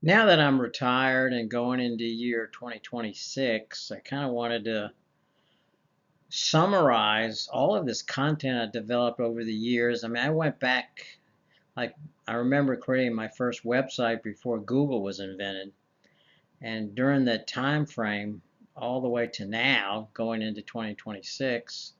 Now that I'm retired and going into year 2026, I kind of wanted to summarize all of this content I developed over the years. I mean, I went back, like, I remember creating my first website before Google was invented. And during that time frame, all the way to now, going into 2026,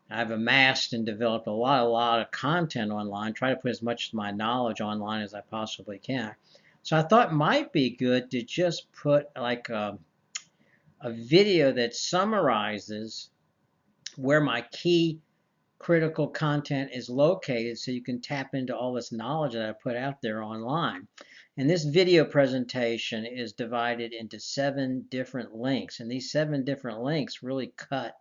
I've amassed and developed a lot of content online, try to put as much of my knowledge online as I possibly can. So I thought it might be good to just put like a video that summarizes where my key critical content is located so you can tap into all this knowledge that I put out there online. And this video presentation is divided into 7 different links. And these 7 different links really cut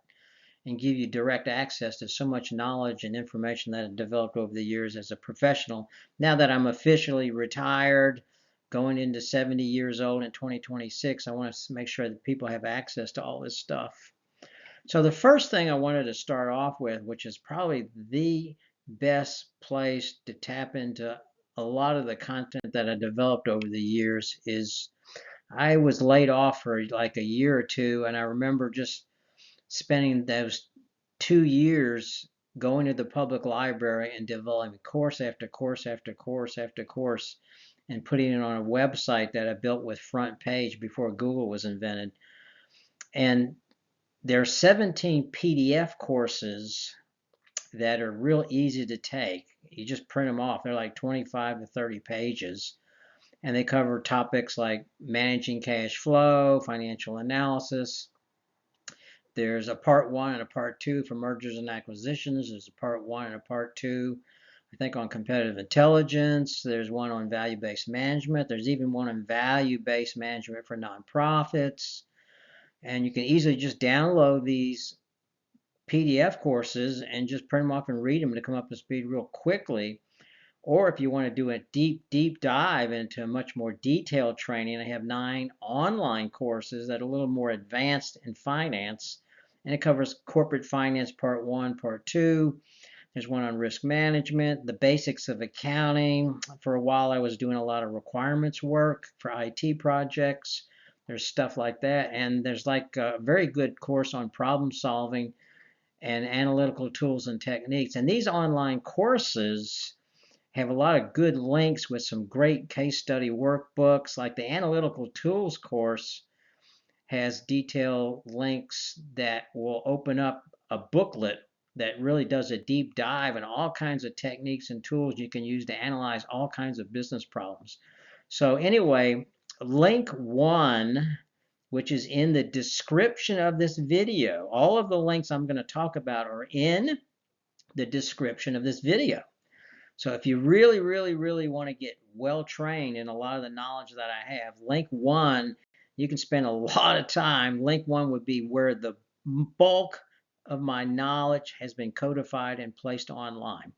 and give you direct access to so much knowledge and information that I've developed over the years as a professional. Now that I'm officially retired, going into 70 years old in 2026, I want to make sure that people have access to all this stuff. So the first thing I wanted to start off with, which is probably the best place to tap into a lot of the content that I developed over the years, is I was laid off for like a year or two, and I remember just spending those 2 years going to the public library and developing course after course after course after course and putting it on a website that I built with front page before Google was invented. And there are 17 PDF courses that are real easy to take. You just print them off. They're like 25 to 30 pages. And they cover topics like managing cash flow, financial analysis. There's a part one and a part two for mergers and acquisitions. There's a part one and a part two, I think, on competitive intelligence. There's one on value-based management. There's even one on value-based management for nonprofits. And you can easily just download these PDF courses and just print them off and read them to come up to speed real quickly. Or if you want to do a deep dive into much more detailed training, I have 9 online courses that are a little more advanced in finance. And it covers corporate finance part one, part two. There's one on risk management, the basics of accounting. For a while, I was doing a lot of requirements work for IT projects. There's stuff like that. And there's like a very good course on problem solving and analytical tools and techniques. And these online courses have a lot of good links with some great case study workbooks. Like the analytical tools course has detailed links that will open up a booklet that really does a deep dive in all kinds of techniques and tools you can use to analyze all kinds of business problems. So anyway, link one, which is in the description of this video. All of the links I'm going to talk about are in the description of this video. So if you really want to get well trained in a lot of the knowledge that I have, link one, you can spend a lot of time. Link one would be where the bulk of my knowledge has been codified and placed online.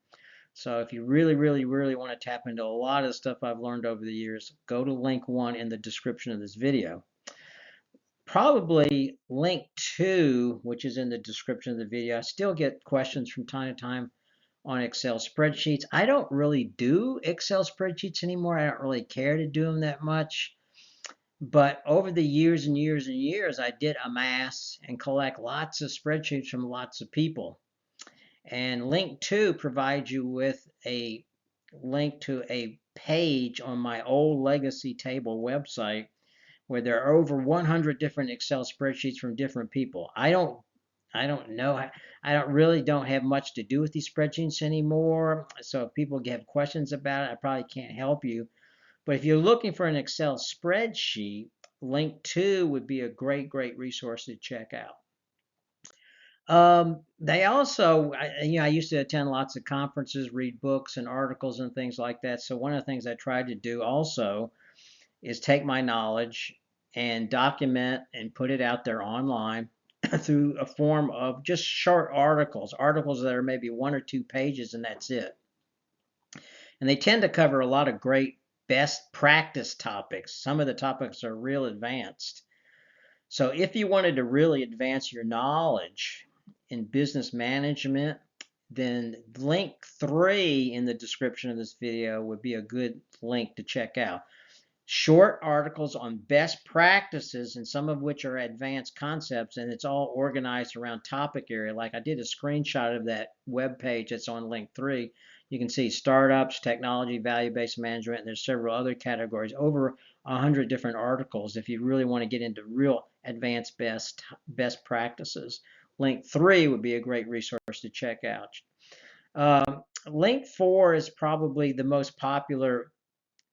So if you really want to tap into a lot of the stuff I've learned over the years, go to link one in the description of this video. Probably link two, which is in the description of the video. I still get questions from time to time on Excel spreadsheets. I don't really do Excel spreadsheets anymore. I don't really care to do them that much. But over the years and years and years, I did amass and collect lots of spreadsheets from lots of people. And link two provides you with a link to a page on my old legacy table website where there are over 100 different Excel spreadsheets from different people. I don't know. I don't have much to do with these spreadsheets anymore. So if people have questions about it, I probably can't help you. But if you're looking for an Excel spreadsheet, link two would be a great resource to check out. They also, I used to attend lots of conferences, read books and articles and things like that. So one of the things I tried to do also is take my knowledge and document and put it out there online through a form of just short articles that are maybe 1 or 2 pages, and that's it. And they tend to cover a lot of great best practice topics. Some of the topics are real advanced. So if you wanted to really advance your knowledge in business management, then link three in the description of this video would be a good link to check out. short articles on best practices, and some of which are advanced concepts, and it's all organized around topic area. Like I did a screenshot of that web page that's on link 3. You can see startups, technology, value-based management, and there's several other categories, over 100 different articles if you really want to get into real advanced best practices. Link 3 would be a great resource to check out. Link 4 is probably the most popular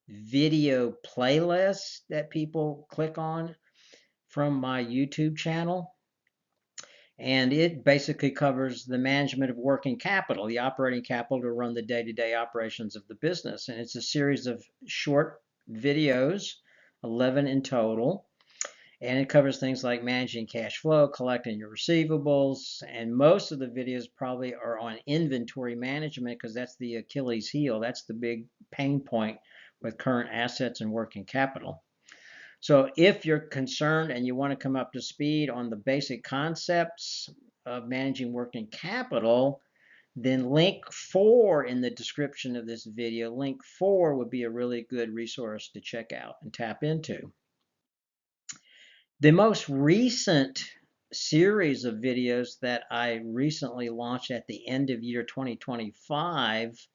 video playlist that people click on from my YouTube channel. And it basically covers the management of working capital, the operating capital to run the day-to-day operations of the business. And it's a series of short videos, 11 in total. And it covers things like managing cash flow, collecting your receivables, and most of the videos probably are on inventory management because that's the Achilles heel. That's the big pain point with current assets and working capital. So if you're concerned and you want to come up to speed on the basic concepts of managing working capital, then link 4 in the description of this video, link 4 would be a really good resource to check out and tap into. The most recent series of videos that I recently launched at the end of year 2025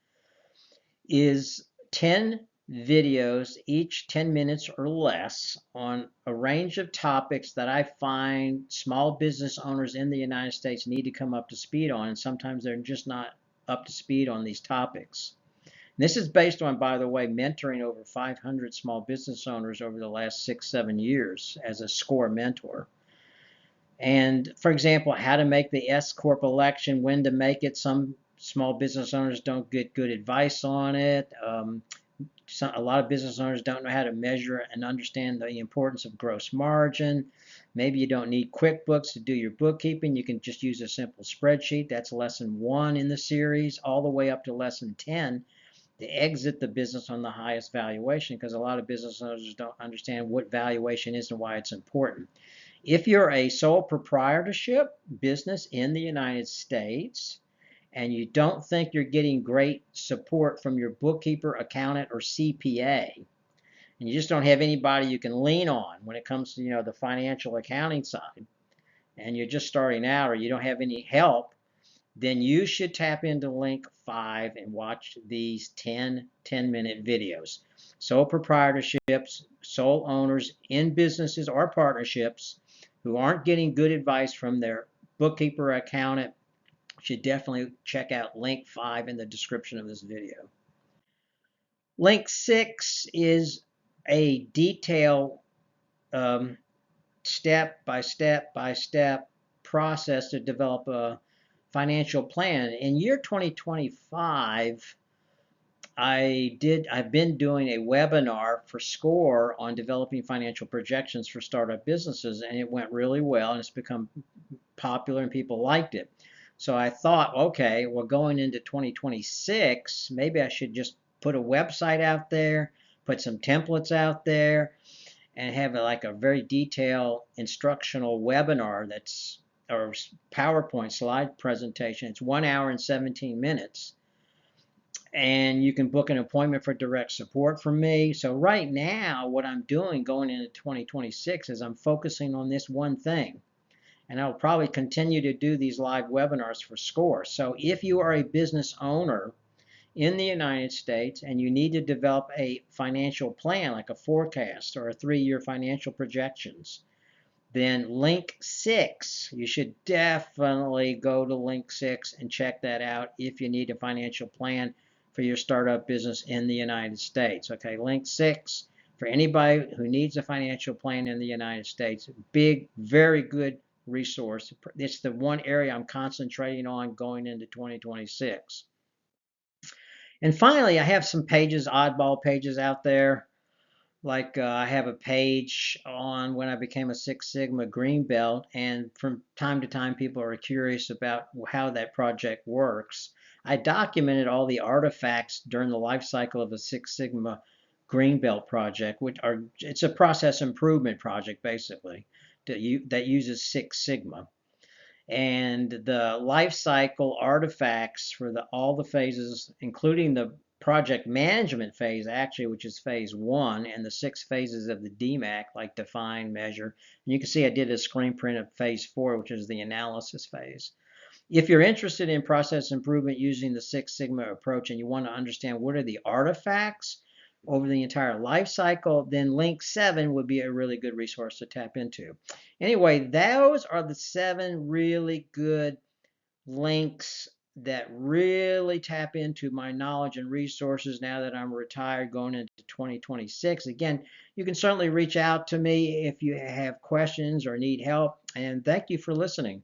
is 10 videos, each 10 minutes or less, on a range of topics that I find small business owners in the United States need to come up to speed on, and sometimes they're just not up to speed on these topics. This is based on, by the way, mentoring over 500 small business owners over the last 6-7 years as a SCORE mentor. And for example, how to make the S Corp election, when to make it. Some small business owners don't get good advice on it. A lot of business owners don't know how to measure and understand the importance of gross margin. Maybe you don't need QuickBooks to do your bookkeeping. You can just use a simple spreadsheet. That's lesson 1 in the series, all the way up to lesson 10, to exit the business on the highest valuation, because a lot of business owners don't understand what valuation is and why it's important. If you're a sole proprietorship business in the United States, and you don't think you're getting great support from your bookkeeper, accountant, or CPA, and you just don't have anybody you can lean on when it comes to the financial accounting side, and you're just starting out, or you don't have any help, then you should tap into link 5 and watch these 10-minute videos. Sole proprietorships, sole owners in businesses or partnerships who aren't getting good advice from their bookkeeper, accountant, should definitely check out link 5 in the description of this video. Link 6 is a detailed step by step process to develop a financial plan. In year 2025, I've been doing a webinar for SCORE on developing financial projections for startup businesses, and it went really well, and it's become popular and people liked it. So I thought, okay, well, going into 2026, maybe I should just put a website out there, put some templates out there, and have like a very detailed instructional webinar or PowerPoint slide presentation. It's 1 hour and 17 minutes. And you can book an appointment for direct support from me. So right now, what I'm doing going into 2026 is I'm focusing on this one thing. And I'll probably continue to do these live webinars for SCORE. So if you are a business owner in the United States and you need to develop a financial plan, like a forecast or a 3-year financial projections, then link 6, you should definitely go to link 6 and check that out if you need a financial plan for your startup business in the United States. Okay, link 6 for anybody who needs a financial plan in the United States. Big, very good resource. It's the one area I'm concentrating on going into 2026. And finally, I have some pages, oddball pages out there. Like I have a page on when I became a Six Sigma Green Belt, and from time to time people are curious about how that project works. I documented all the artifacts during the life cycle of a Six Sigma Green Belt project, it's a process improvement project basically that uses Six Sigma. And the life cycle artifacts for all the phases, including the project management phase, actually, which is phase 1, and the 6 phases of the DMAC, like define, measure. And you can see I did a screen print of phase 4, which is the analysis phase. If you're interested in process improvement using the Six Sigma approach and you want to understand what are the artifacts over the entire life cycle, then link 7 would be a really good resource to tap into. Anyway, those are the 7 really good links that really tap into my knowledge and resources now that I'm retired going into 2026. Again, you can certainly reach out to me if you have questions or need help, and thank you for listening.